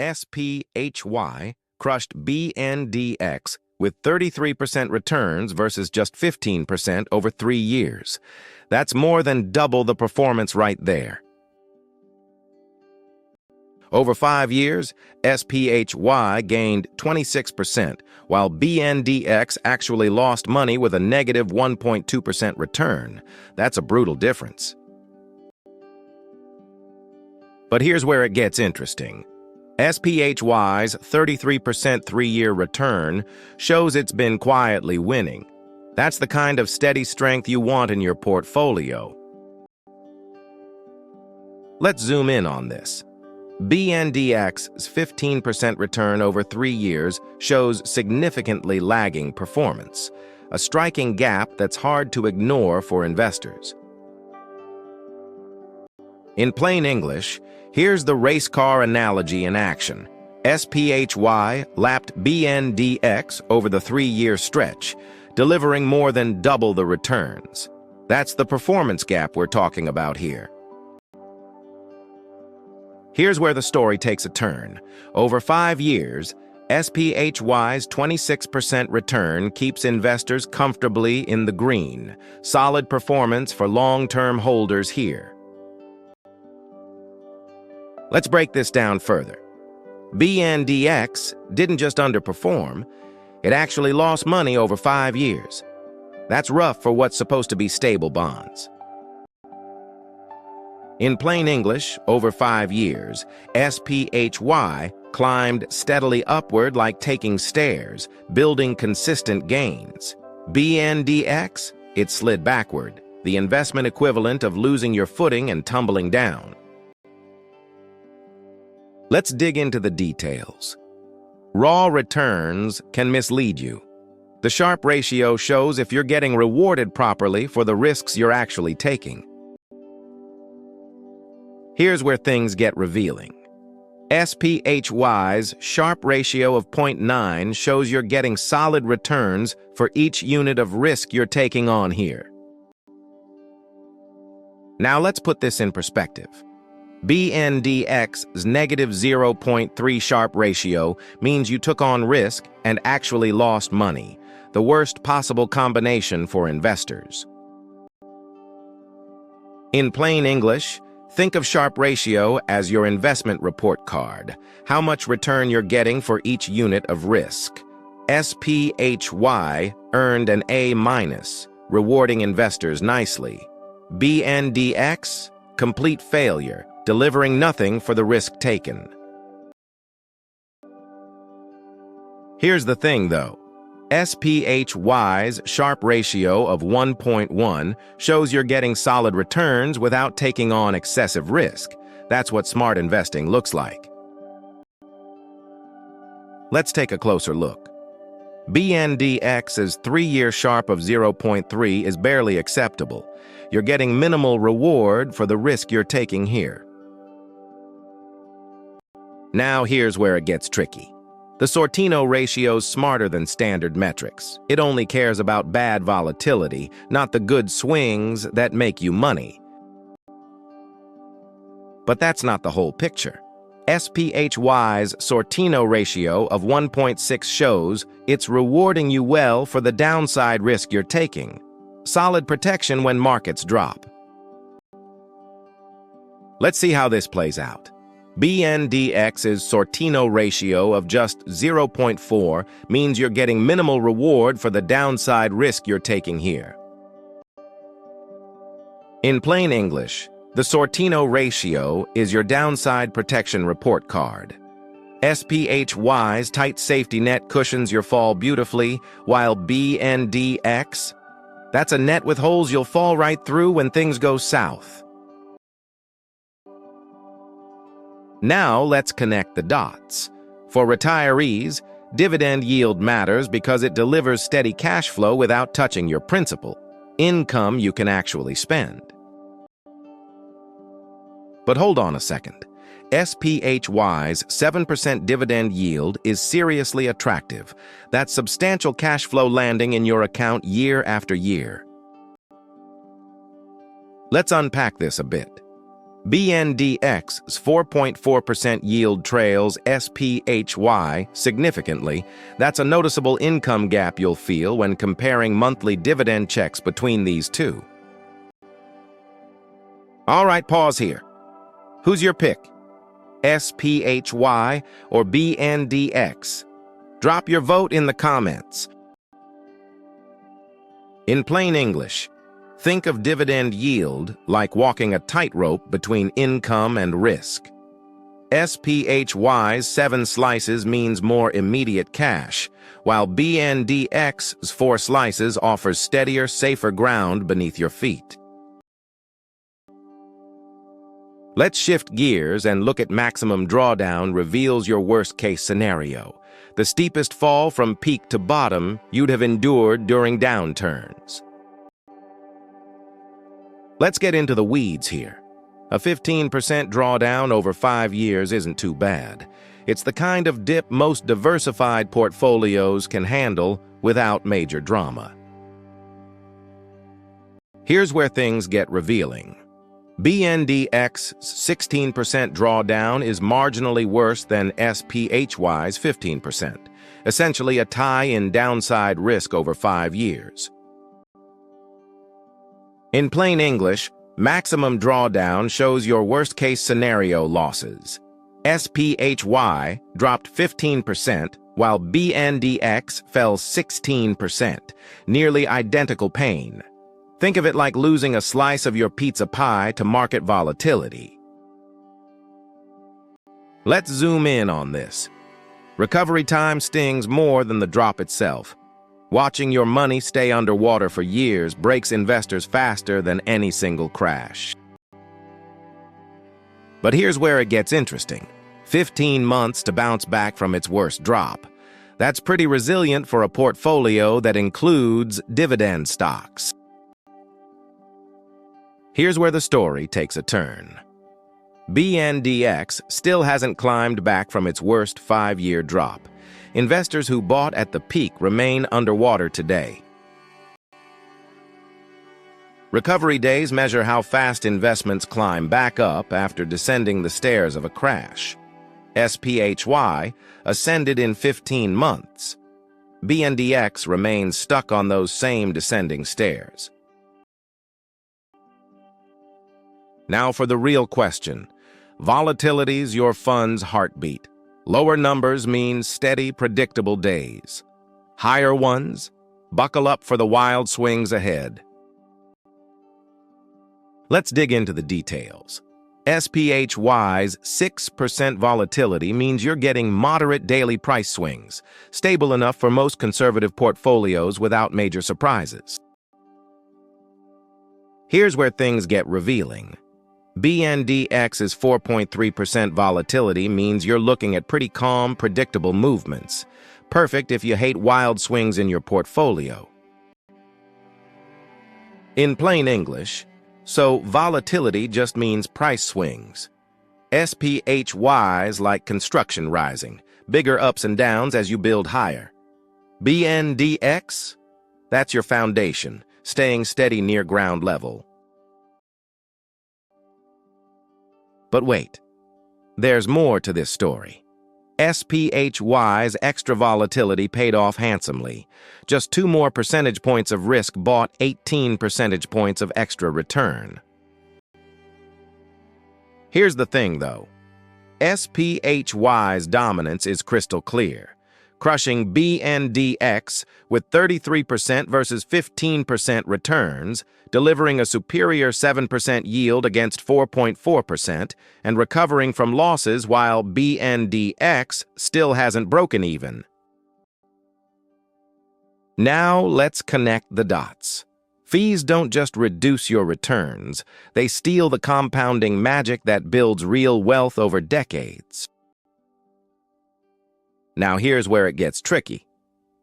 SPHY crushed BNDX with 33% returns versus just 15% over 3 years. That's more than double the performance right there. Over 5 years, SPHY gained 26%, while BNDX actually lost money with a negative 1.2% return. That's a brutal difference. But here's where it gets interesting. SPHY's 33% 3-year return shows it's been quietly winning. That's the kind of steady strength you want in your portfolio. Let's zoom in on this. BNDX's 15% return over 3 years shows significantly lagging performance, a striking gap that's hard to ignore for investors. In plain English, here's the race car analogy in action. SPHY lapped BNDX over the 3-year stretch, delivering more than double the returns. That's the performance gap we're talking about here. Here's where the story takes a turn. Over 5 years, SPHY's 26% return keeps investors comfortably in the green. Solid performance for long-term holders here. Let's break this down further. BNDX didn't just underperform, it actually lost money over 5 years. That's rough for what's supposed to be stable bonds. In plain English, over 5 years, SPHY climbed steadily upward like taking stairs, building consistent gains. BNDX, it slid backward, the investment equivalent of losing your footing and tumbling down. Let's dig into the details. Raw returns can mislead you. The Sharpe ratio shows if you're getting rewarded properly for the risks you're actually taking. Here's where things get revealing. SPHY's Sharpe ratio of 0.9 shows you're getting solid returns for each unit of risk you're taking on here. Now let's put this in perspective. BNDX's negative 0.3 Sharpe ratio means you took on risk and actually lost money, the worst possible combination for investors. In plain English, think of Sharpe ratio as your investment report card, how much return you're getting for each unit of risk. SPHY earned an A-, rewarding investors nicely. BNDX, complete failure, delivering nothing for the risk taken. Here's the thing, though. SPHY's Sharpe ratio of 1.1 shows you're getting solid returns without taking on excessive risk. That's what smart investing looks like. Let's take a closer look. BNDX's 3-year Sharpe of 0.3 is barely acceptable. You're getting minimal reward for the risk you're taking here. Now here's where it gets tricky. The Sortino ratio's smarter than standard metrics. It only cares about bad volatility, not the good swings that make you money. But that's not the whole picture. SPHY's Sortino ratio of 1.6 shows it's rewarding you well for the downside risk you're taking. Solid protection when markets drop. Let's see how this plays out. BNDX's Sortino ratio of just 0.4 means you're getting minimal reward for the downside risk you're taking here. In plain English, the Sortino ratio is your downside protection report card. SPHY's tight safety net cushions your fall beautifully, while BNDX, that's a net with holes you'll fall right through when things go south. Now let's connect the dots. For retirees, dividend yield matters because it delivers steady cash flow without touching your principal, income you can actually spend. But hold on a second. SPHY's 7% dividend yield is seriously attractive. That's substantial cash flow landing in your account year after year. Let's unpack this a bit. BNDX's 4.4% yield trails SPHY significantly. That's a noticeable income gap you'll feel when comparing monthly dividend checks between these two. All right, pause here. Who's your pick? SPHY or BNDX? Drop your vote in the comments. In plain English, think of dividend yield like walking a tightrope between income and risk. SPHY's 7 slices means more immediate cash, while BNDX's 4 slices offers steadier, safer ground beneath your feet. Let's shift gears and look at maximum drawdown reveals your worst-case scenario, the steepest fall from peak to bottom you'd have endured during downturns. Let's get into the weeds here. A 15% drawdown over 5 years isn't too bad. It's the kind of dip most diversified portfolios can handle without major drama. Here's where things get revealing. BNDX's 16% drawdown is marginally worse than SPHY's 15%, essentially a tie in downside risk over 5 years. In plain English, maximum drawdown shows your worst-case scenario losses. SPHY dropped 15%, while BNDX fell 16%, nearly identical pain. Think of it like losing a slice of your pizza pie to market volatility. Let's zoom in on this. Recovery time stings more than the drop itself. Watching your money stay underwater for years breaks investors faster than any single crash. But here's where it gets interesting. 15 months to bounce back from its worst drop. That's pretty resilient for a portfolio that includes dividend stocks. Here's where the story takes a turn. BNDX still hasn't climbed back from its worst 5-year drop. Investors who bought at the peak remain underwater today. Recovery days measure how fast investments climb back up after descending the stairs of a crash. SPHY ascended in 15 months. BNDX remains stuck on those same descending stairs. Now for the real question. Volatility's your fund's heartbeat. Lower numbers mean steady, predictable days. Higher ones, buckle up for the wild swings ahead. Let's dig into the details. SPHY's 6% volatility means you're getting moderate daily price swings, stable enough for most conservative portfolios without major surprises. Here's where things get revealing. BNDX's 4.3% volatility means you're looking at pretty calm, predictable movements. Perfect if you hate wild swings in your portfolio. In plain English, so volatility just means price swings. SPHY's like construction rising, bigger ups and downs as you build higher. BNDX? That's your foundation, staying steady near ground level. But wait, there's more to this story. SPHY's extra volatility paid off handsomely. Just 2 more percentage points of risk bought 18 percentage points of extra return. Here's the thing, though. SPHY's dominance is crystal clear, crushing BNDX with 33% versus 15% returns, delivering a superior 7% yield against 4.4%, and recovering from losses while BNDX still hasn't broken even. Now let's connect the dots. Fees don't just reduce your returns, they steal the compounding magic that builds real wealth over decades. Now here's where it gets tricky.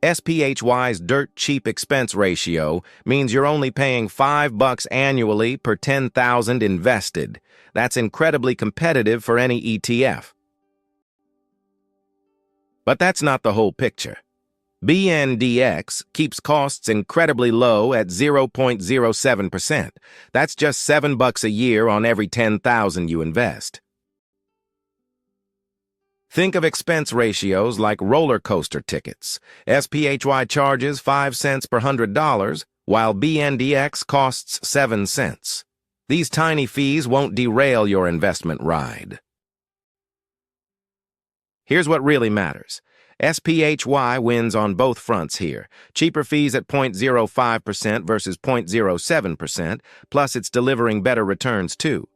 SPHY's dirt-cheap expense ratio means you're only paying $5 annually per 10,000 invested. That's incredibly competitive for any ETF. But that's not the whole picture. BNDX keeps costs incredibly low at 0.07%. That's just $7 a year on every 10,000 you invest. Think of expense ratios like roller coaster tickets. SPHY charges 5 cents per $100, while BNDX costs 7 cents. These tiny fees won't derail your investment ride. Here's what really matters. SPHY wins on both fronts here. Cheaper fees at 0.05% versus 0.07%, plus it's delivering better returns too.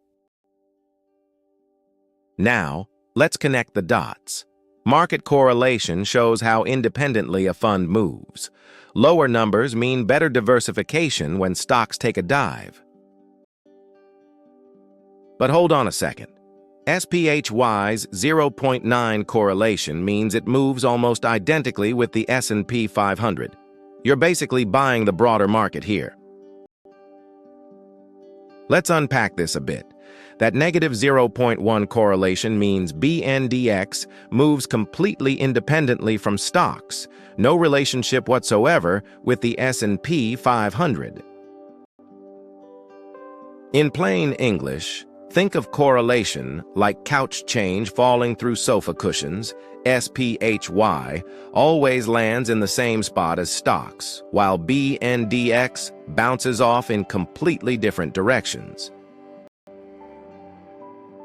Now, let's connect the dots. Market correlation shows how independently a fund moves. Lower numbers mean better diversification when stocks take a dive. But hold on a second. SPHY's 0.9 correlation means it moves almost identically with the S&P 500. You're basically buying the broader market here. Let's unpack this a bit. That negative 0.1 correlation means BNDX moves completely independently from stocks, no relationship whatsoever with the S&P 500. In plain English, think of correlation like couch change falling through sofa cushions. SPHY always lands in the same spot as stocks, while BNDX bounces off in completely different directions.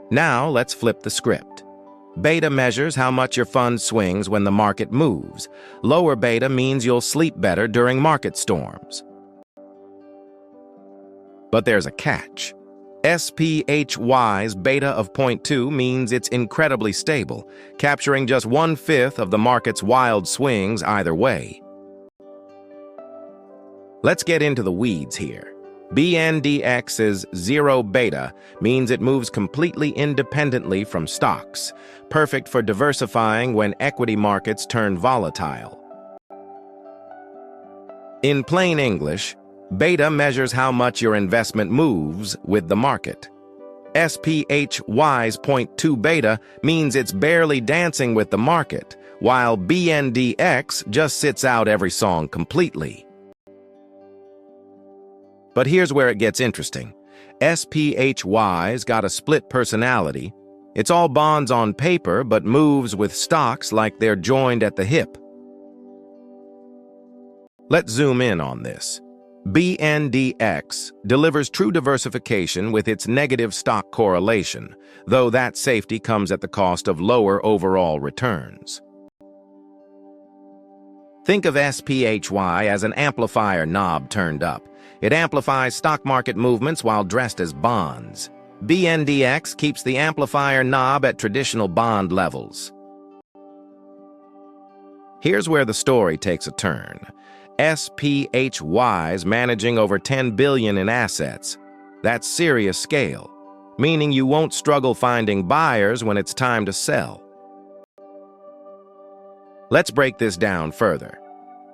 Now let's flip the script. Beta measures how much your fund swings when the market moves. Lower beta means you'll sleep better during market storms. But there's a catch. SPHY's beta of 0.2 means it's incredibly stable, capturing just 1/5 of the market's wild swings either way. Let's get into the weeds here. BNDX's zero beta means it moves completely independently from stocks, perfect for diversifying when equity markets turn volatile. In plain English, beta measures how much your investment moves with the market. SPHY's 0.2 beta means it's barely dancing with the market, while BNDX just sits out every song completely. But here's where it gets interesting. SPHY's got a split personality. It's all bonds on paper, but moves with stocks like they're joined at the hip. Let's zoom in on this. BNDX delivers true diversification with its negative stock correlation, though that safety comes at the cost of lower overall returns. Think of SPHY as an amplifier knob turned up. It amplifies stock market movements while dressed as bonds. BNDX keeps the amplifier knob at traditional bond levels. Here's where the story takes a turn. SPHY's managing over $10 billion in assets. That's serious scale, meaning you won't struggle finding buyers when it's time to sell. Let's break this down further.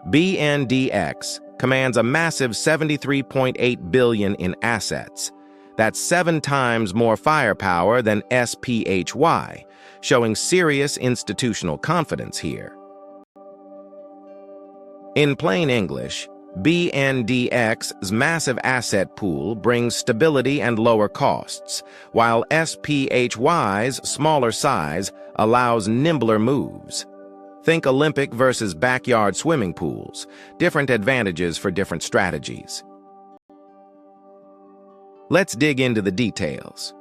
BNDX commands a massive $73.8 billion in assets. That's 7 times more firepower than SPHY, showing serious institutional confidence here. In plain English, BNDX's massive asset pool brings stability and lower costs, while SPHY's smaller size allows nimbler moves. Think Olympic versus backyard swimming pools, different advantages for different strategies. Let's dig into the details.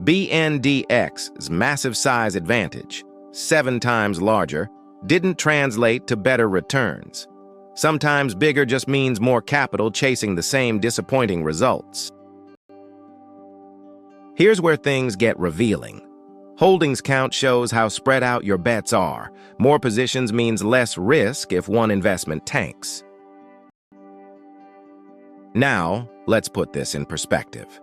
BNDX's massive size advantage, 7 times larger, didn't translate to better returns. Sometimes bigger just means more capital chasing the same disappointing results. Here's where things get revealing. Holdings count shows how spread out your bets are. More positions means less risk if one investment tanks. Now, let's put this in perspective.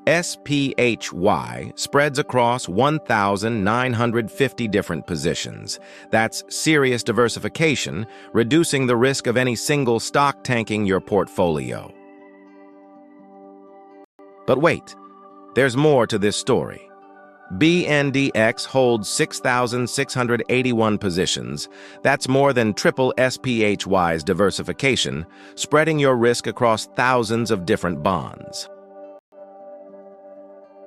SPHY spreads across 1,950 different positions. That's serious diversification, reducing the risk of any single stock tanking your portfolio. But wait, there's more to this story. BNDX holds 6,681 positions. That's more than triple SPHY's diversification, spreading your risk across thousands of different bonds.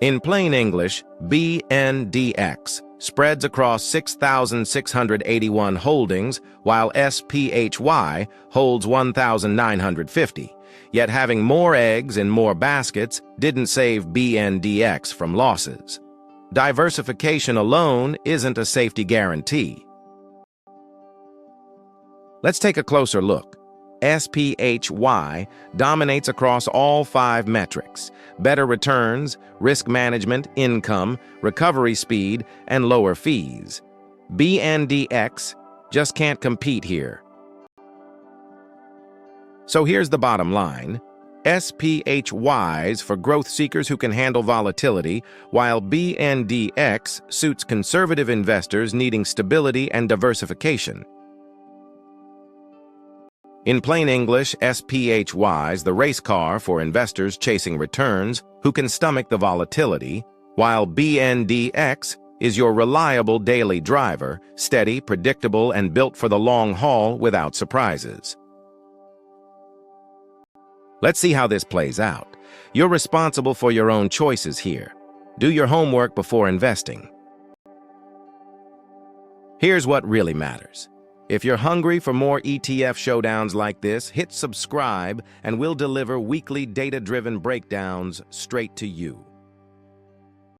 In plain English, BNDX spreads across 6,681 holdings, while SPHY holds 1,950. Yet having more eggs in more baskets didn't save BNDX from losses. Diversification alone isn't a safety guarantee. Let's take a closer look. SPHY dominates across all 5 metrics: better returns, risk management, income, recovery speed, and lower fees. BNDX just can't compete here. So here's the bottom line. SPHY's for growth seekers who can handle volatility, while BNDX suits conservative investors needing stability and diversification. In plain English, SPHY's the race car for investors chasing returns who can stomach the volatility, while BNDX is your reliable daily driver, steady, predictable, and built for the long haul without surprises. Let's see how this plays out. You're responsible for your own choices here. Do your homework before investing. Here's what really matters. If you're hungry for more ETF showdowns like this, hit subscribe and we'll deliver weekly data-driven breakdowns straight to you.